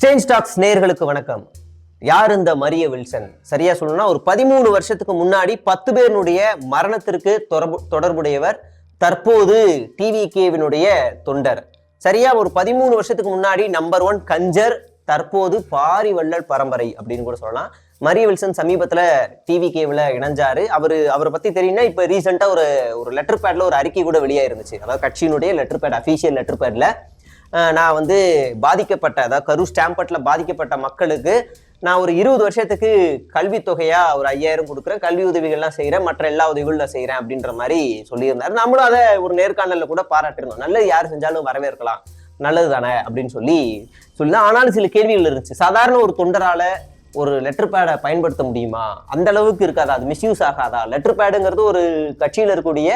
Exchange tax நேயர்களுக்கு வணக்கம். யார் இந்த மரிய வில்சன்? சரியா சொல்லணும்னா ஒரு 13 வருஷத்துக்கு முன்னாடி 10 பேருடைய மரணத்திற்கு தொடர்புடையவர். தற்போது டிவிகேவினுடைய தொண்டர். சரியா ஒரு 13 வருஷத்துக்கு முன்னாடி நம்பர் 1 கஞ்சர், தற்போது பாரி வள்ளல் பரம்பரை அப்படின்னு கூட சொல்லலாம். மரிய வில்சன் சமீபத்துல டிவிகேவில் இணைஞ்சாரு. அவரை பத்தி தெரியும்னா இப்ப ரீசெண்டா ஒரு லெட்டர் பேட்ல ஒரு அறிக்கை கூட வெளியாயிருந்துச்சு. அதாவது கட்சியினுடைய லெட்டர் பேட், அபிஷியல் லெட்டர் பேட்ல நான் வந்து பாதிக்கப்பட்ட, அதாவது கரூர் ஸ்டாம்பட்ல பாதிக்கப்பட்ட மக்களுக்கு நான் ஒரு 20 வருஷத்துக்கு கல்வி தொகையா ஒரு 5000 கொடுக்குறேன், கல்வி உதவிகள்லாம் செய்யறேன், மற்ற எல்லா உதவிகளும் செய்யறேன் அப்படின்ற மாதிரி சொல்லியிருந்தாரு. நம்மளும் அதை ஒரு நேர்காணல்ல கூட பாராட்டிருந்தோம். நல்லது யார் செஞ்சாலும் வரவேற்கலாம், நல்லது தானே அப்படின்னு சொல்லி. ஆனாலும் சில கேள்விகள் இருந்துச்சு. சாதாரண ஒரு தொண்டரால ஒரு லெட்டர் பேடை பயன்படுத்த முடியுமா? அந்த அளவுக்கு இருக்காதா? அது மிஸ்யூஸ் ஆகாதா? லெட்டர் பேடுங்கிறது ஒரு கட்சியில இருக்கக்கூடிய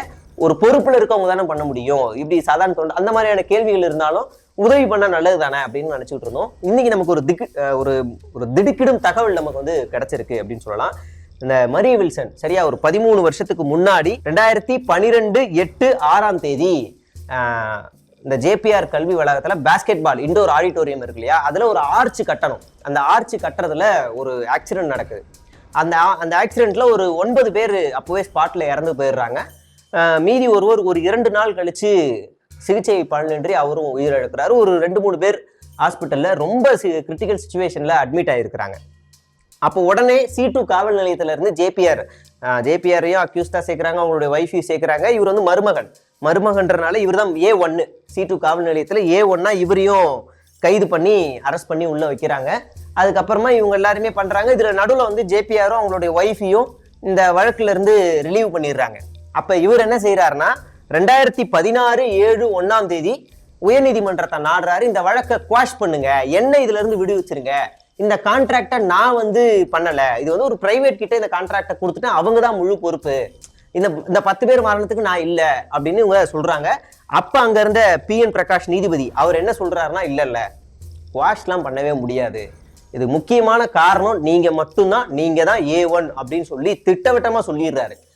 ஒரு பொறுப்புல இருக்கவங்க தானே பண்ண முடியும். இப்படி சாதாரண தொண்டர் அந்த மாதிரியான கேள்விகள் இருந்தாலும் உதவி பண்ண நல்லது தானே அப்படின்னு நினைச்சுட்டு இருந்தோம். இன்னைக்கு நமக்கு ஒரு திடுக்கிடும் தகவல் நமக்கு வந்து கிடைச்சிருக்கு அப்படின்னு சொல்லலாம். இந்த மரிய வில்சன் சரியா ஒரு 13 வருஷத்துக்கு முன்னாடி 2012/8/6 இந்த ஜேபிஆர் கல்வி வளாகத்துல பாஸ்கெட் பால் இண்டோர் ஆடிட்டோரியம் இருக்கு இல்லையா, அதுல ஒரு ஆர்ச் கட்டணும். அந்த ஆர்ச் கட்டுறதுல ஒரு ஆக்சிடென்ட் நடக்குது. அந்த ஆக்சிடென்ட்ல ஒரு 9 பேர் அப்பவே ஸ்பாட்ல இறந்து போயிடுறாங்க. மீதி ஒருவர் ஒரு 2 நாள் கழிச்சு சிகிச்சை பலனின்றி அவரும் உயிரிழக்கிறாரு. ஒரு 2-3 பேர் ஹாஸ்பிட்டல்ல ரொம்ப கிரிட்டிக்கல் சுச்சுவேஷன்ல அட்மிட் ஆயிருக்கிறாங்க. அப்போ உடனே C2 காவல் நிலையத்துல இருந்து ஜேபிஆரையும் அக்யூஸ்டா சேர்க்கிறாங்க, அவங்களுடைய ஒய்ஃபையும் சேர்க்கிறாங்க. இவர் வந்து மருமகன்றனால இவர் தான் A1 C2 காவல் நிலையத்துல A1 இவரையும் கைது பண்ணி அரெஸ்ட் பண்ணி உள்ள வைக்கிறாங்க. அதுக்கப்புறமா இவங்க எல்லாருமே பண்றாங்க. இதுல நடுவில் வந்து ஜேபிஆரும் அவங்களுடைய ஒய்ஃபையும் இந்த வழக்குல இருந்து ரிலீவ் பண்ணிடுறாங்க. அப்ப இவர் என்ன செய்யறாருன்னா 2016/7/1 உயர்நீதிமன்றத்தை நாடுறாரு. இந்த வழக்கை குவாஷ் பண்ணுங்க, என்ன இதுல இருந்து விடுவிச்சிருங்க, இந்த கான்ட்ராக்டை நான் வந்து பண்ணல, இது வந்து ஒரு பிரைவேட் கிட்ட இந்த கான்ட்ராக்டை கொடுத்துட்டு அவங்க தான் முழு பொறுப்பு, இந்த 10 பேர் மரணத்துக்கு நான் இல்ல அப்படின்னு இவங்க சொல்றாங்க. அப்ப அங்க இருந்த PN பிரகாஷ் நீதிபதி அவர் என்ன சொல்றாருன்னா, இல்ல குவாஷ்லாம் பண்ணவே முடியாது, இது முக்கியமான காரணம் நீங்க மட்டும்தான், நீங்க தான் A1 அப்படின்னு சொல்லி திட்டவட்டமா சொல்லிடுறாரு.